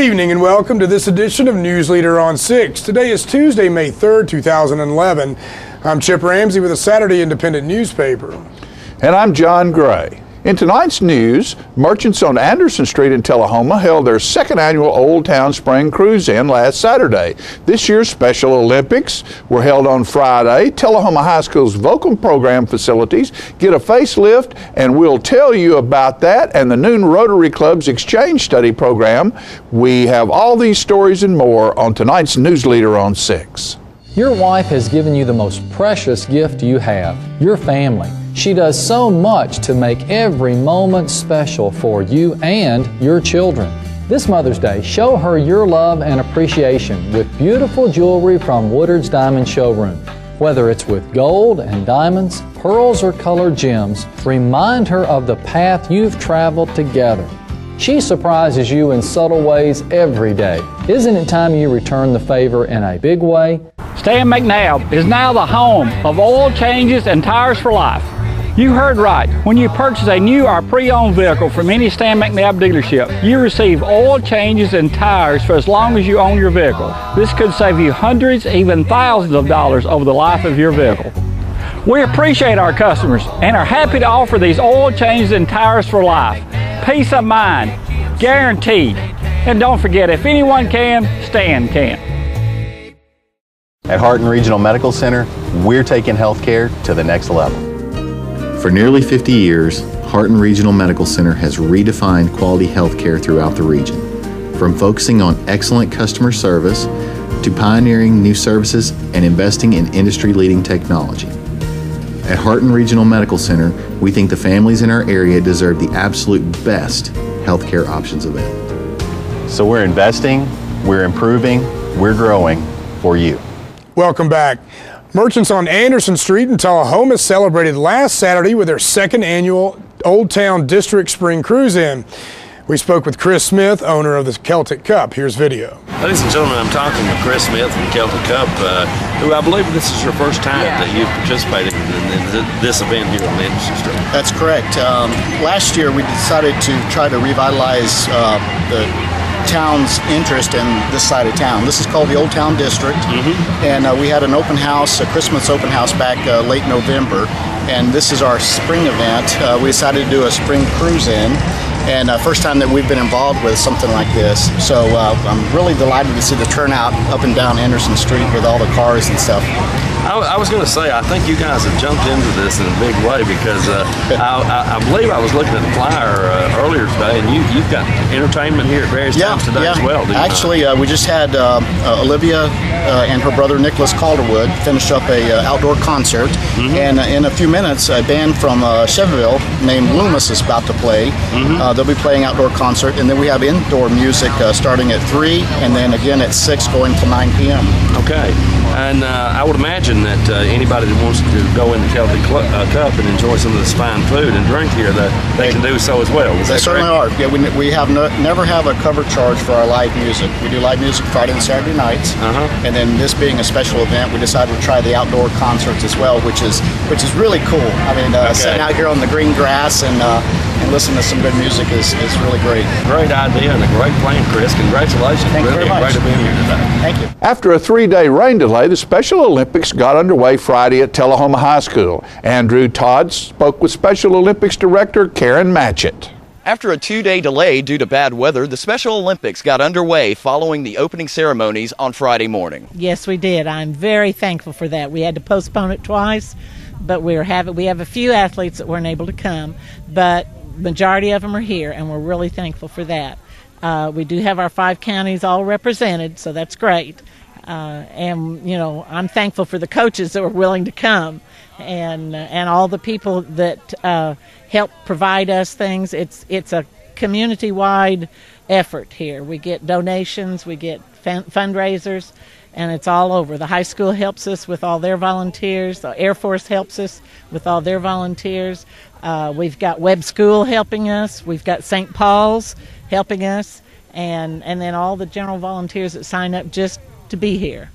evening and welcome to this edition of NewsLeader on 6. Today is Tuesday, May 3rd, 2011. I'm Chip Ramsey with a Saturday Independent newspaper. And I'm John Gray. In tonight's news, merchants on Anderson Street in Tullahoma held their second annual Old Town Spring Cruise-In last Saturday. This year's Special Olympics were held on Friday. Tullahoma High School's vocal program facilities get a facelift, and we'll tell you about that and the Noon Rotary Club's Exchange Study program. We have all these stories and more on tonight's NewsLeader on 6. Your wife has given you the most precious gift you have, your family. She does so much to make every moment special for you and your children. This Mother's Day, show her your love and appreciation with beautiful jewelry from Woodard's Diamond Showroom. Whether it's with gold and diamonds, pearls, or colored gems, remind her of the path you've traveled together. She surprises you in subtle ways every day. Isn't it time you return the favor in a big way? Stan McNabb is now the home of oil changes and tires for life. You heard right. When you purchase a new or pre-owned vehicle from any Stan McNabb dealership, you receive oil changes and tires for as long as you own your vehicle. This could save you hundreds, even thousands of dollars over the life of your vehicle. We appreciate our customers and are happy to offer these oil changes and tires for life. Peace of mind, guaranteed. And don't forget, if anyone can, Stan can. At Hardin Regional Medical Center, we're taking healthcare to the next level. For nearly 50 years, Hardin Regional Medical Center has redefined quality healthcare throughout the region. From focusing on excellent customer service to pioneering new services and investing in industry-leading technology. At Hardin Regional Medical Center, we think the families in our area deserve the absolute best healthcare options available. So we're investing, we're improving, we're growing for you. Welcome back. Merchants on Anderson Street in Tullahoma celebrated last Saturday with their second annual Old Town District Spring Cruise-In. We spoke with Chris Smith, owner of the Celtic Cup. Here's video. Ladies and gentlemen, I'm talking with Chris Smith from the Celtic Cup, who I believe this is your first time that you've participated in this event here on Anderson Street. That's correct. Last year we decided to try to revitalize the town's interest in this side of town. This is called the Old Town District, and we had an open house, a Christmas open house back late November, and this is our spring event. We decided to do a spring cruise-in, and first time that we've been involved with something like this. So I'm really delighted to see the turnout up and down Anderson Street with all the cars and stuff. I was going to say, I think you guys have jumped into this in a big way because I believe I was looking at the flyer earlier today, and you've got entertainment here at various times today as well. Actually, we just had Olivia and her brother Nicholas Calderwood finish up a outdoor concert, and in a few minutes, a band from Chesterville named Loomis is about to play. They'll be playing outdoor concert, and then we have indoor music starting at 3, and then again at 6 going till 9 p.m. Okay. And I would imagine that anybody that wants to go in the Celtic Cup and enjoy some of this fine food and drink here, that they can do so as well. They certainly are. Yeah, we have never have a cover charge for our live music. We do live music Friday and Saturday nights, and then this being a special event, we decided to try the outdoor concerts as well, which is really cool. I mean, sitting out here on the green grass and listening to some good music is really great. Great idea and a great plan, Chris. Congratulations. Thank you very much. Great event here today. Thank you. After a 3-day rain delay, the Special Olympics got underway Friday at Tullahoma High School. Andrew Todd spoke with Special Olympics Director Karen Matchett. After a 2-day delay due to bad weather, the Special Olympics got underway following the opening ceremonies on Friday morning. Yes, we did. I'm very thankful for that. We had to postpone it twice, but we have a few athletes that weren't able to come, but majority of them are here, and we're really thankful for that. We do have our 5 counties all represented, so that's great. And you know, I'm thankful for the coaches that were willing to come, and all the people that help provide us things. It's a community-wide effort here. We get donations, we get fundraisers, and it's all over. The high school helps us with all their volunteers. The Air Force helps us with all their volunteers. We've got Webb School helping us. We've got St. Paul's helping us, and then all the general volunteers that sign up just to be here.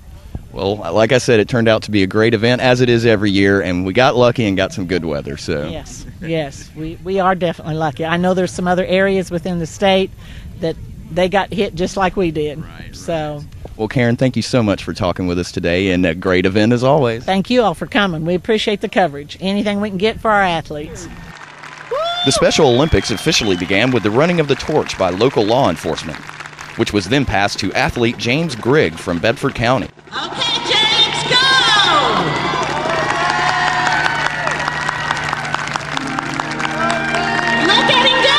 Well, like I said, it turned out to be a great event, as it is every year, and we got lucky and got some good weather. So yes, we are definitely lucky. I know there's some other areas within the state that they got hit just like we did. So. Well, Karen, thank you so much for talking with us today, and a great event as always. Thank you all for coming. We appreciate the coverage. Anything we can get for our athletes. The Special Olympics officially began with the running of the torch by local law enforcement, which was then passed to athlete James Grigg from Bedford County. Okay, James, go! Look at him go!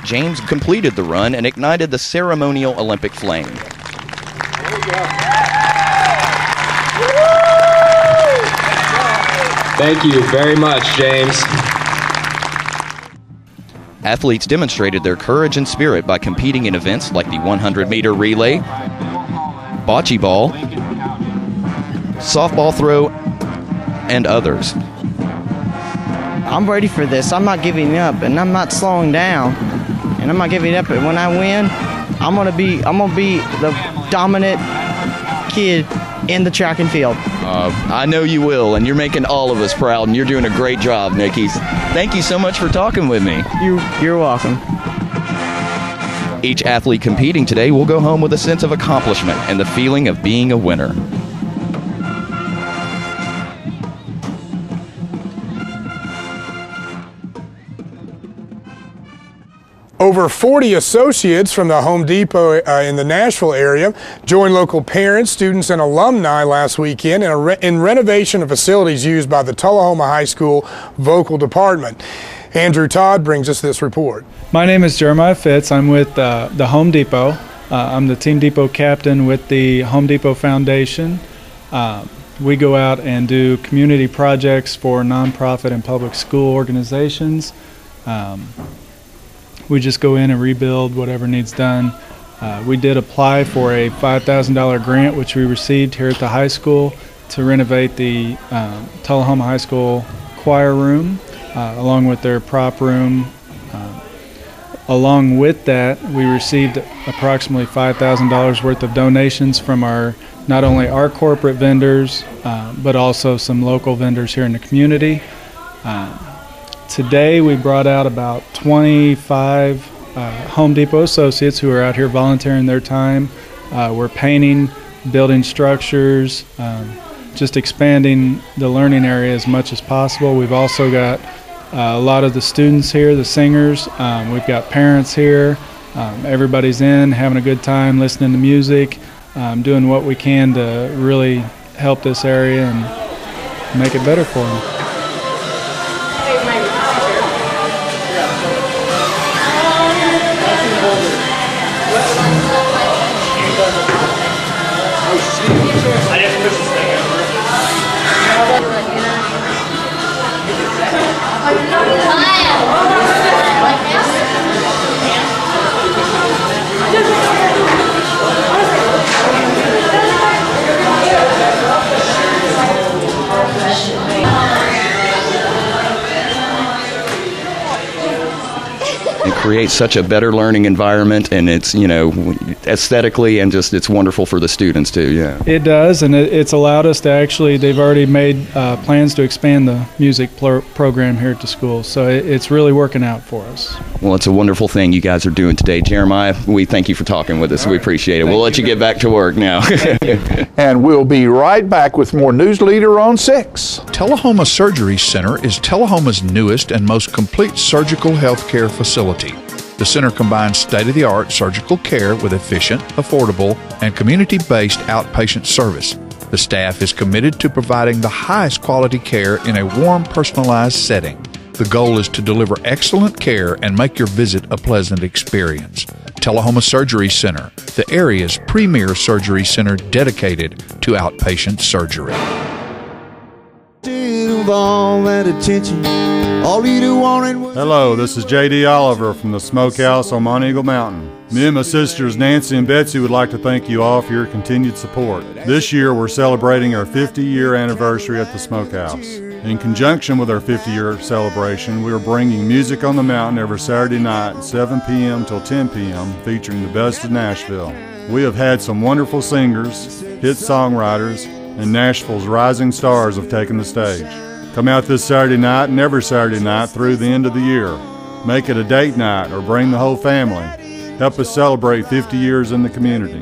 James completed the run and ignited the ceremonial Olympic flame. Thank you very much, James. Athletes demonstrated their courage and spirit by competing in events like the 100-meter relay, bocce ball, softball throw, and others. I'm ready for this. I'm not giving up, and I'm not slowing down, and I'm not giving up. And when I win, I'm gonna be the dominant kid in the track and field. I know you will, and you're making all of us proud, and you're doing a great job, Nikki. Thank you so much for talking with me. You're welcome. Each athlete competing today will go home with a sense of accomplishment and the feeling of being a winner. Over 40 associates from the Home Depot in the Nashville area joined local parents, students, and alumni last weekend in renovation of facilities used by the Tullahoma High School vocal department. Andrew Todd brings us this report. My name is Jeremiah Fitz. I'm with the Home Depot. I'm the Team Depot captain with the Home Depot Foundation. We go out and do community projects for nonprofit and public school organizations. We just go in and rebuild whatever needs done. We did apply for a $5,000 grant, which we received here at the high school, to renovate the Tullahoma High School choir room, along with their prop room. Along with that, we received approximately $5,000 worth of donations from not only our corporate vendors, but also some local vendors here in the community. Today we brought out about 25 Home Depot associates who are out here volunteering their time. We're painting, building structures, just expanding the learning area as much as possible. We've also got a lot of the students here, the singers. We've got parents here. Everybody's in, having a good time, listening to music, doing what we can to really help this area and make it better for them. Create such a better learning environment, and it's, you know, aesthetically and just it's wonderful for the students too. Yeah, it does, and it's allowed us to actually, they've already made plans to expand the music program here at the school, so it's really working out for us. Well, it's a wonderful thing you guys are doing today. Jeremiah, we thank you for talking with us. We appreciate it. We'll let you get back to work now. And we'll be right back with more NewsLeader on 6. Tullahoma Surgery Center is Tullahoma's newest and most complete surgical health care facility. The center combines state-of-the-art surgical care with efficient, affordable, and community-based outpatient service. The staff is committed to providing the highest quality care in a warm, personalized setting. The goal is to deliver excellent care and make your visit a pleasant experience. Tullahoma Surgery Center, the area's premier surgery center dedicated to outpatient surgery. Hello, this is J.D. Oliver from the Smokehouse on Mount Eagle Mountain. Me and my sisters Nancy and Betsy would like to thank you all for your continued support. This year we're celebrating our 50-year anniversary at the Smokehouse. In conjunction with our 50-year celebration, we are bringing Music on the Mountain every Saturday night at 7 p.m. till 10 p.m. featuring the best of Nashville. We have had some wonderful singers, hit songwriters, and Nashville's rising stars have taken the stage. Come out this Saturday night and every Saturday night through the end of the year. Make it a date night or bring the whole family. Help us celebrate 50 years in the community.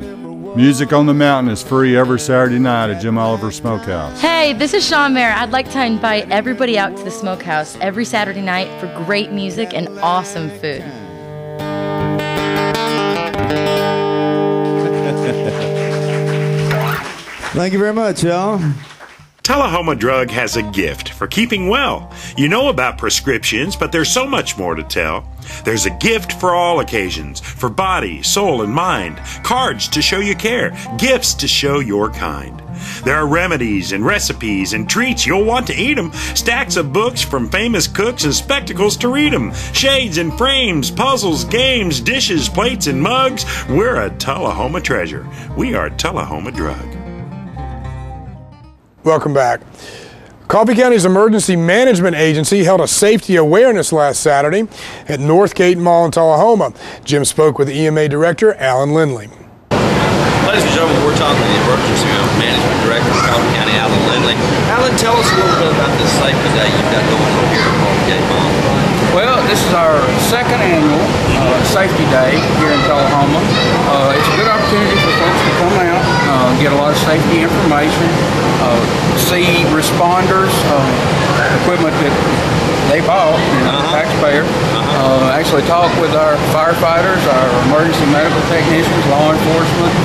Music on the Mountain is free every Saturday night at Jim Oliver's Smokehouse. Hey, this is Sean Mayer. I'd like to invite everybody out to the Smokehouse every Saturday night for great music and awesome food. Thank you very much, y'all. Tullahoma Drug has a gift for keeping well. You know about prescriptions, but there's so much more to tell. There's a gift for all occasions, for body, soul, and mind. Cards to show you care, gifts to show your kind. There are remedies and recipes and treats, you'll want to eat them. Stacks of books from famous cooks and spectacles to read them. Shades and frames, puzzles, games, dishes, plates, and mugs. We're a Tullahoma treasure. We are Tullahoma Drug. Welcome back. Coffee County's Emergency Management Agency held a safety awareness last Saturday at Northgate Mall in Tullahoma. Jim spoke with EMA Director Alan Lindley. Ladies and gentlemen, we're talking to the Emergency Management Director of Coffee County, Alan Lindley. Alan, tell us a little bit about this safety day you've got going on here at Northgate Mall. Well, this is our second annual safety day here in Tullahoma. It's a good opportunity for folks to come out, get a lot of safety information, see responders, equipment that they bought, taxpayer, actually talk with our firefighters, our emergency medical technicians, law enforcement.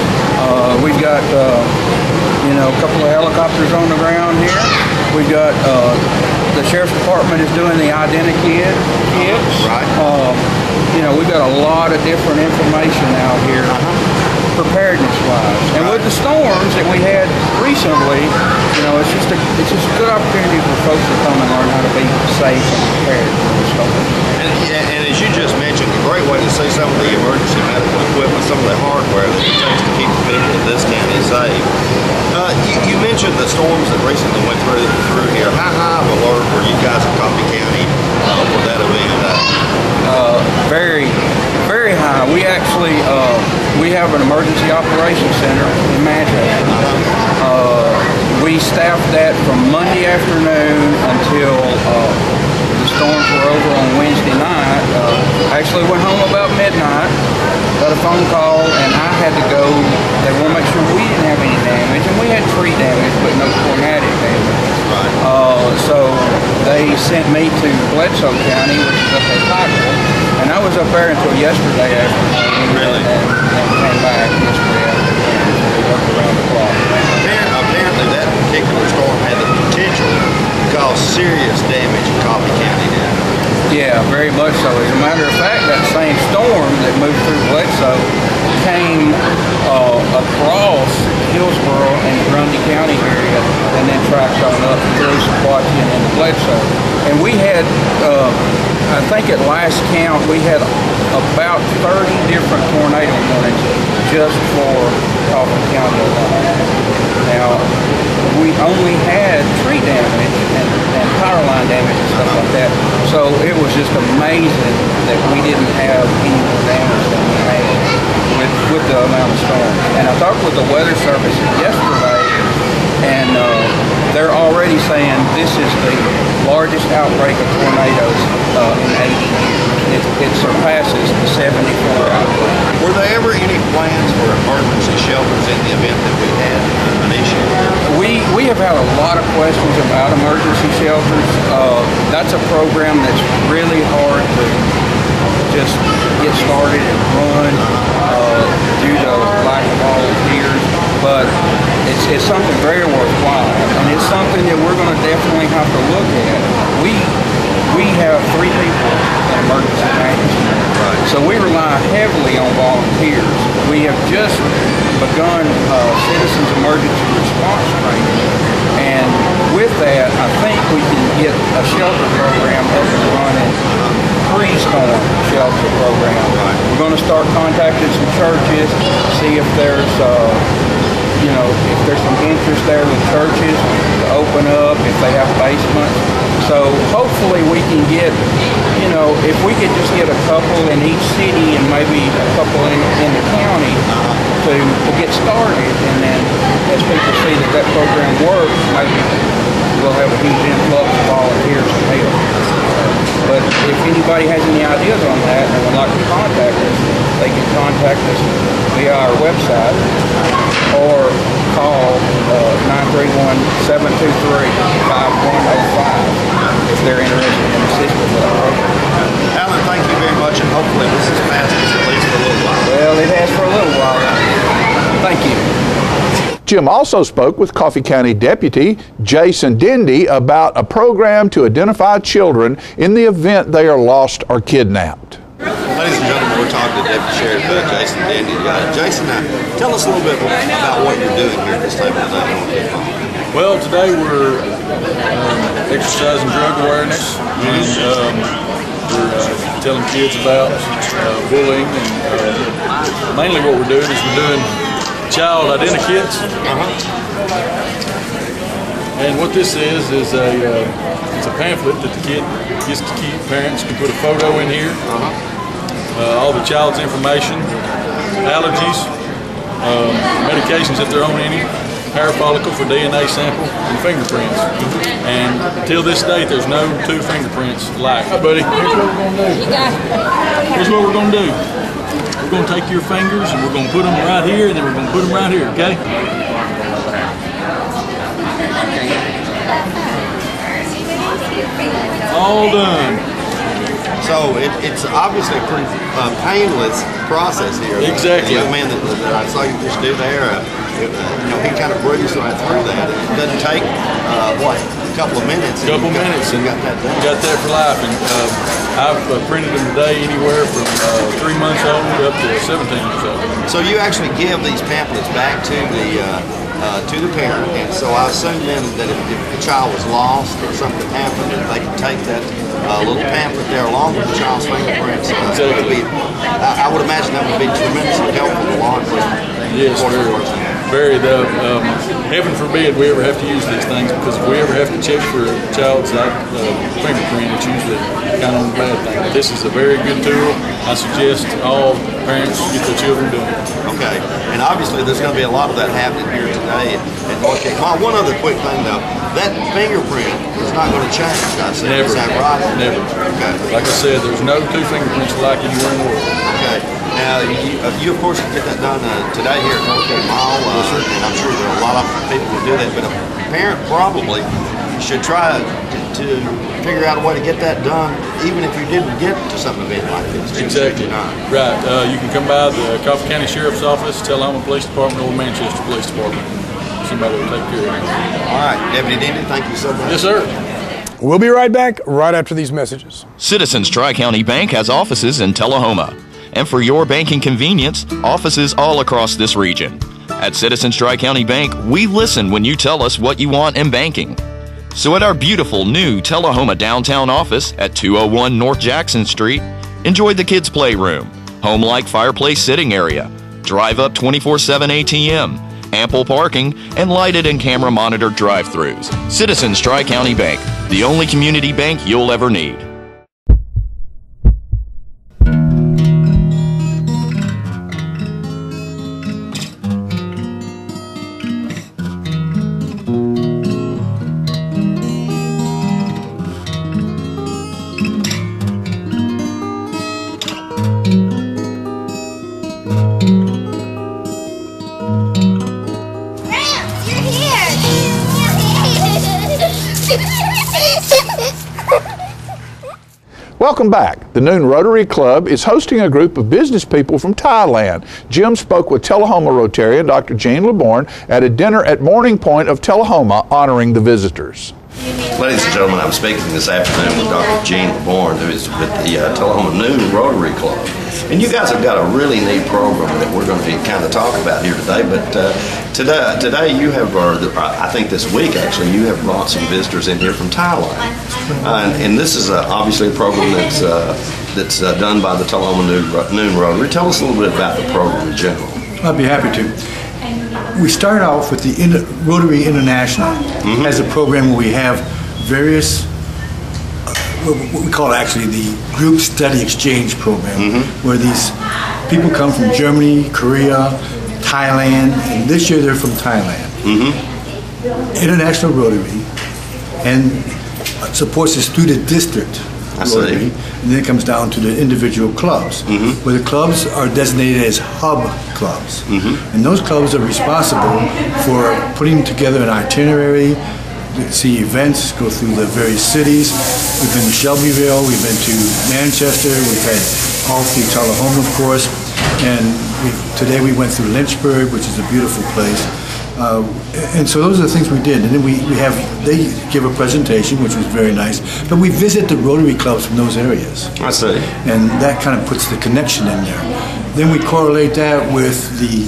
We've got a couple of helicopters on the ground here. We've got the Sheriff's Department is doing the identity kits. Right. We've got a lot of different information out here, preparedness-wise. And with the storms that we had recently, it's just a good opportunity for folks to come and learn how to be safe and prepared for the storm. And as you just mentioned, a great way to see some of the emergency medical equipment, some of the hardware that it takes to keep the people of this county safe. You mentioned the storms that recently went through here. How high of alert were you guys in Coffee County for that event? Very, very high. We actually we have an emergency operations center in Manchester. We staffed that from Monday afternoon until the storms were over on Wednesday night. Actually went home about midnight, got a phone call, and I had to go. They want to make sure we didn't have any damage, and we had tree damage, but no traumatic damage. So they sent me to Bledsoe County, which is up at Pikeville, and I was up there until yesterday afternoon. Really? And came back yesterday afternoon. We worked around the clock. Apparently that particular storm had the potential to cause serious damage in Coffee County now. Yeah, very much so. As a matter of fact, that same storm that moved through Bledsoe came across Hillsboro and Grundy County area and then tracked on up through Sequatchie and into Bledsoe. And we had, I think at last count, we had about 30 different tornado warnings just for Coffee County alone. Now, we only had tree damage and power line damage and stuff like that. So it was just amazing that we didn't have any more damage than we had with the amount of storm. And I talked with the Weather Service yesterday, and they're already saying this is the largest outbreak of tornadoes in 80 years. It surpasses the 74 outbreak. Were there ever any plans for emergency shelters in the event that we had an issue here? We have had a lot of questions about emergency shelters. That's a program that's really hard to just get started and run due to lack of volunteers, but it's something very worthwhile, and it's something that we're going to definitely have to look at. We have 3 people in emergency management, so we rely heavily on volunteers. We have just begun citizens emergency response training, and with that, I think we can get a shelter program up and running, pre-storm shelter program. We're going to start contacting churches, see if there's if there's some interest there with churches to open up, if they have basements. So hopefully we can get, if we could just get a couple in each city and maybe a couple in the county to get started, and then as people see that program works, maybe we'll have a huge influx of volunteers to help. But if anybody has any ideas on that and would like to contact us, they can contact us via our website or call 931-723-5105 if they're interested in assisting with our program. Alan, thank you very much, and hopefully this is passing at least for a little while. Well, it has for a little while. Thank you. Jim also spoke with Coffee County Deputy Jason Dendy about a program to identify children in the event they are lost or kidnapped. Ladies and gentlemen, we're talking to Deputy Sheriff Jason Dendy. Jason, tell us a little bit about what you're doing here at this table today. Well, today we're exercising drug awareness, and we're telling kids about bullying, and mainly what we're doing is we're doing child identikits. And what this is it's a pamphlet that the kid gets to keep. Parents can put a photo in here, all the child's information, allergies, medications if they're on any, hair follicle for DNA sample, and fingerprints. And until this date, there's no two fingerprints alike. Hi, buddy. Here's what we're going to do. Here's what we're going to do. We're going to take your fingers and we're going to put them right here, and then we're going to put them right here, okay? All done. So it's obviously a pretty painless process here. Exactly. The young man that I saw you just do there, he kind of breezed right through that. It doesn't take, a couple of minutes. A couple minutes, and got that done. Got that for life. And I've printed them today anywhere from 3 months old up to 17 years old. So you actually give these pamphlets back to the parent, and so I assume then that if the child was lost or something happened, that they could take that little pamphlet there along with the child's fingerprints. Exactly. I would imagine that would be tremendously helpful to law enforcement. Yes, very. Heaven forbid we ever have to use these things, because if we ever have to check for a child's fingerprint, it's usually kind of a bad thing. But this is a very good tool. I suggest all parents get their children doing it. Okay, and obviously there's going to be a lot of that happening here today at North Carolina. One other quick thing though, that fingerprint is not going to change, I see. Never. Is that right? Never. Okay. Like I said, there's no two fingerprints alike anywhere in the world. Okay. Now, you of course can get that done today here at North Carolina Mall, and I'm sure there are a lot of people who do that, but a parent probably should try to figure out a way to get that done, even if you didn't get to some event like this. Exactly. Right. You can come by the Coffee County Sheriff's Office, Tullahoma Police Department, or Manchester Police Department. Somebody will take care of it. All right. Deputy Dendy, thank you so much. Yes, sir. We'll be right back right after these messages. Citizens Tri-County Bank has offices in Tullahoma. And for your banking convenience, offices all across this region. At Citizens Tri-County Bank, we listen when you tell us what you want in banking. So at our beautiful new Tullahoma downtown office at 201 North Jackson Street, enjoy the kids' playroom, home-like fireplace sitting area, drive-up 24/7 ATM, ample parking, and lighted and camera-monitored drive-thrus. Citizens Tri-County Bank, the only community bank you'll ever need. Welcome back. The Noon Rotary Club is hosting a group of business people from Thailand. Jim spoke with Tullahoma Rotarian Dr. Jean LeBorn at a dinner at Morning Point of Tullahoma honoring the visitors. Ladies and gentlemen, I'm speaking this afternoon with Dr. Jean LeBorn, who is with the Tullahoma Noon Rotary Club. And you guys have got a really neat program that we're going to kind of talk about here today. But today you have, or I think this week actually, you have brought some visitors in here from Thailand. And this is obviously a program that's done by the Tullahoma Noon Rotary. Tell us a little bit about the program in general. I'd be happy to. We start off with the Rotary International as a program where we have various, what we call actually the Group Study Exchange Program, where these people come from Germany, Korea, Thailand, and this year they're from Thailand. International Rotary, and supports us through the district Rotary, and then it comes down to the individual clubs, where the clubs are designated as hub clubs. And those clubs are responsible for putting together an itinerary, see events, go through the various cities. We've been to Shelbyville, we've been to Manchester, we've had all through Tullahoma, of course, and today we went through Lynchburg, which is a beautiful place. And so those are the things we did. And then they give a presentation, which was very nice. But we visit the Rotary clubs from those areas. I see. And that kind of puts the connection in there. Then we correlate that with the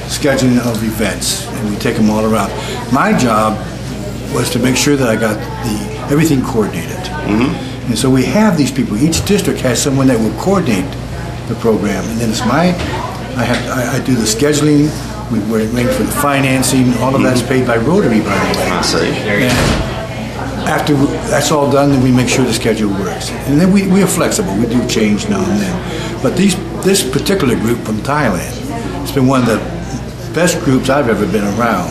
scheduling of events, and we take them all around. My job was to make sure that I got everything coordinated. And so we have these people. Each district has someone that will coordinate the program. And then I do the scheduling. We arrange for the financing. All of that's paid by Rotary, by the way. I see. And after that's all done, then we make sure the schedule works. And then we are flexible. We do change now and then. But this particular group from Thailand, it's been one of the best groups I've ever been around.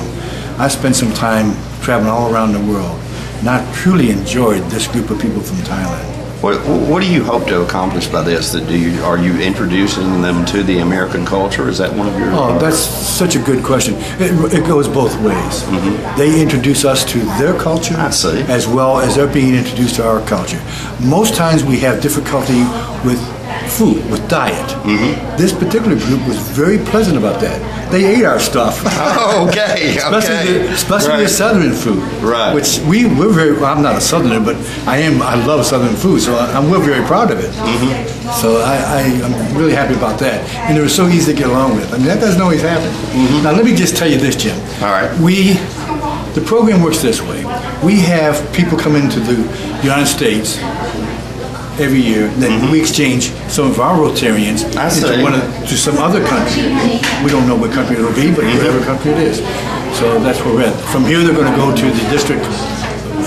I spent some time traveling all around the world, and I truly enjoyed this group of people from Thailand. What do you hope to accomplish by this? Are you introducing them to the American culture? Is that one of your... Oh, that's such a good question. It goes both ways. They introduce us to their culture, I see, as well as they're being introduced to our culture. Most times we have difficulty with food, with diet. This particular group was very pleasant about that. They ate our stuff. Oh, okay. Especially the Southern food. Right. Which we're very, well, I'm not a Southerner, but I love Southern food, so we're very proud of it. So I'm really happy about that. And they were so easy to get along with. I mean, that doesn't always happen. Now, let me just tell you this, Jim. All right. The program works this way. We have people come into the United States every year, then we exchange some of our Rotarians to some other country. We don't know what country it'll be, but whatever country it is. So that's where we're at. From here, they're going to go to the district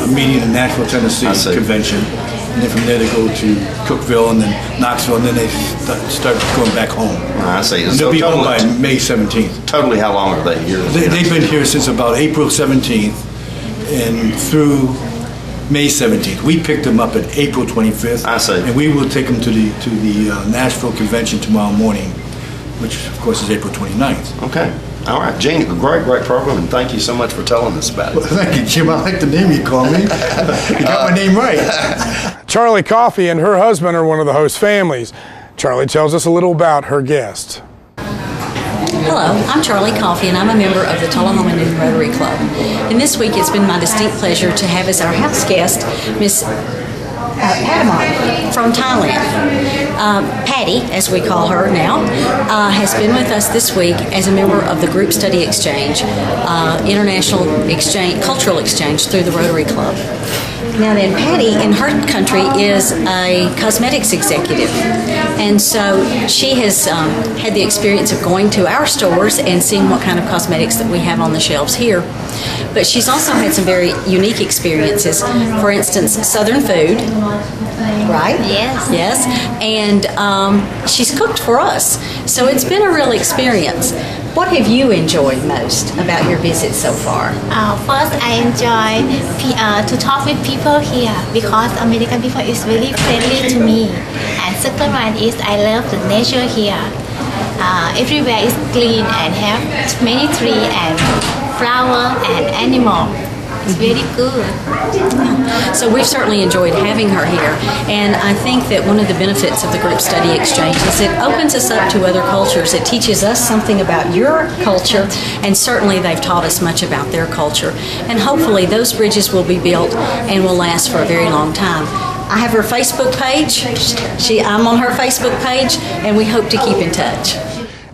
meeting in Nashville, Tennessee convention. And then from there, they go to Cookeville and then Knoxville, and then they start going back home. I see. And they'll be home by May 17th. Totally, how long are they here? They've been here since about April 17th and through May 17th. We picked them up at April 25th. I see. And we will take them to the Nashville convention tomorrow morning, which of course is April 29th. Okay. All right, Gene, great program, and thank you so much for telling us about it. Well, thank you, Jim. I like the name you call me. You got my name right. Charlie Coffey and her husband are one of the host families. Charlie tells us a little about her guest. Hello, I'm Charlie Coffey, and I'm a member of the Tullahoma New Rotary Club. And this week it's been my distinct pleasure to have as our house guest Miss Padamon from Thailand. Patty, as we call her now, has been with us this week as a member of the Group Study Exchange, International Exchange, Cultural Exchange through the Rotary Club. Now then, Patty in her country is a cosmetics executive, and so she has had the experience of going to our stores and seeing what kind of cosmetics that we have on the shelves here. But she's also had some very unique experiences. For instance, Southern food, right? Yes. Yes, and she's cooked for us, so it's been a real experience. What have you enjoyed most about your visit so far? First, I enjoy to talk with people here because American people is very friendly to me. And second one is I love the nature here. Everywhere is clean and have many trees and flower and animal. It's very good. So we've certainly enjoyed having her here, and I think that one of the benefits of the Group Study Exchange is it opens us up to other cultures. It teaches us something about your culture, and certainly they've taught us much about their culture. And hopefully those bridges will be built and will last for a very long time. I have her Facebook page. I'm on her Facebook page, and we hope to keep in touch.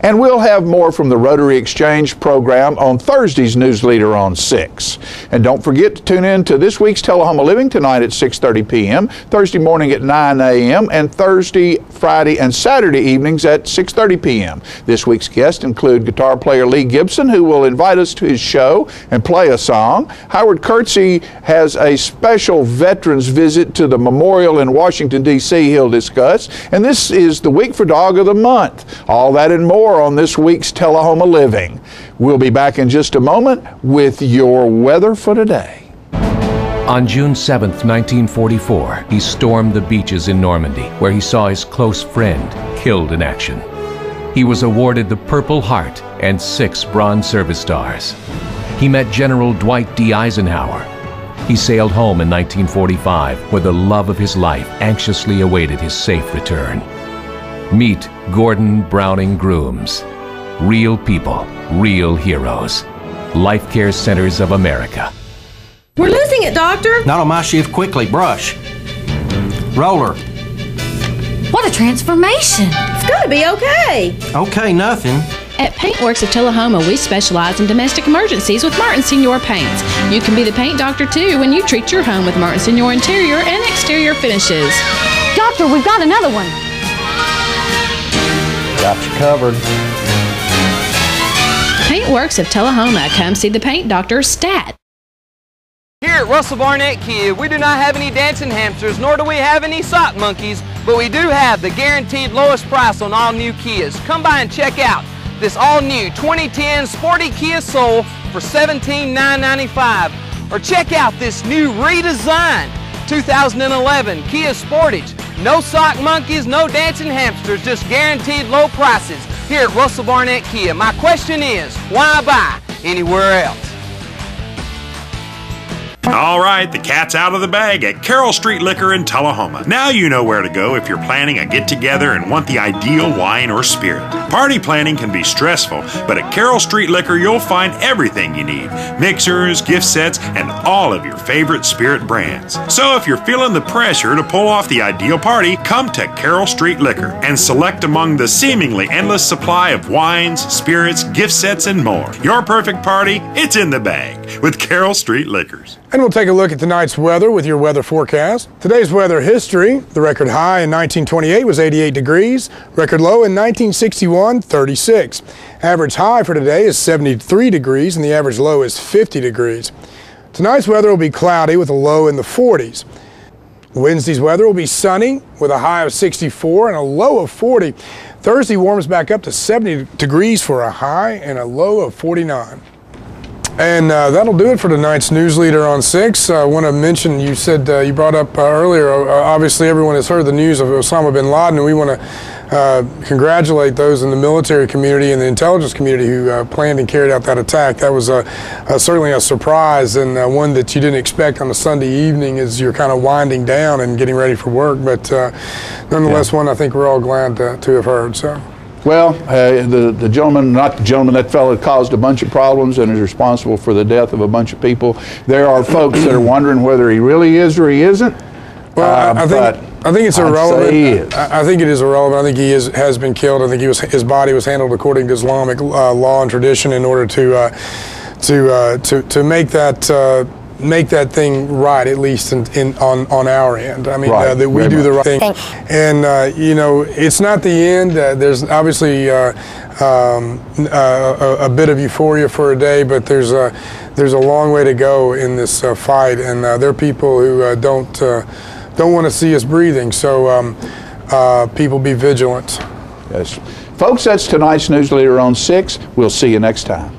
And we'll have more from the Rotary Exchange program on Thursday's NewsLeader on 6. And don't forget to tune in to this week's Tullahoma Living tonight at 6:30 p.m., Thursday morning at 9 a.m., and Thursday, Friday, and Saturday evenings at 6:30 p.m. This week's guests include guitar player Lee Gibson, who will invite us to his show and play a song. Howard Kurtzy has a special veterans visit to the memorial in Washington, D.C. he'll discuss. And this is the week for Dog of the Month. All that and more on this week's Tullahoma Living. We'll be back in just a moment with your weather for today. On June 7, 1944, he stormed the beaches in Normandy, where he saw his close friend killed in action. He was awarded the Purple Heart and 6 Bronze Service Stars. He met General Dwight D. Eisenhower. He sailed home in 1945, where the love of his life anxiously awaited his safe return. Meet Gordon Browning Grooms. Real people, real heroes. Life Care Centers of America. We're losing it, Doctor. Not on my shift. Quickly, brush. Roller. What a transformation. It's gonna be okay. Okay, nothing. At Paintworks of Tullahoma, we specialize in domestic emergencies with Martin Senior Paints. You can be the paint doctor too when you treat your home with Martin Senior interior and exterior finishes. Doctor, we've got another one. Got you covered. Paintworks of Tullahoma. Come see the paint doctor, Stat. Here at Russell Barnett Kia, we do not have any dancing hamsters, nor do we have any sock monkeys, but we do have the guaranteed lowest price on all new Kias. Come by and check out this all-new 2010 sporty Kia Soul for $17,995. Or check out this new redesigned 2011 Kia Sportage. No sock monkeys, no dancing hamsters, just guaranteed low prices here at Russell Barnett Kia. My question is, why buy anywhere else? All right, the cat's out of the bag at Carroll Street Liquor in Tullahoma. Now you know where to go if you're planning a get-together and want the ideal wine or spirit. Party planning can be stressful, but at Carroll Street Liquor you'll find everything you need. Mixers, gift sets, and all of your favorite spirit brands. So if you're feeling the pressure to pull off the ideal party, come to Carroll Street Liquor and select among the seemingly endless supply of wines, spirits, gift sets, and more. Your perfect party, it's in the bag with Carroll Street Liquors. And we'll take a look at tonight's weather with your weather forecast. Today's weather history: the record high in 1928 was 88 degrees, record low in 1961, 36. Average high for today is 73 degrees and the average low is 50 degrees. Tonight's weather will be cloudy with a low in the 40s. Wednesday's weather will be sunny with a high of 64 and a low of 40. Thursday warms back up to 70 degrees for a high and a low of 49. And that'll do it for tonight's NewsLeader on 6. I want to mention, you said you brought up earlier, obviously everyone has heard the news of Osama bin Laden, and we want to congratulate those in the military community and the intelligence community who planned and carried out that attack. That was certainly a surprise, and one that you didn't expect on a Sunday evening as you're kind of winding down and getting ready for work. But nonetheless, one I think we're all glad to have heard. So. Well, the gentleman, not the gentleman, that fellow caused a bunch of problems and is responsible for the death of a bunch of people. There are folks that are wondering whether he really is or he isn't. Well, I think it's irrelevant. I think it is irrelevant. I think he has been killed. I think his body was handled according to Islamic law and tradition in order to make that thing right, at least on our end. I mean, that we do the right thing. And you know, it's not the end. There's obviously a bit of euphoria for a day, but there's a long way to go in this fight, and there are people who don't want to see us breathing. So people, be vigilant. Yes, folks. That's tonight's NewsLeader on 6. We'll see you next time.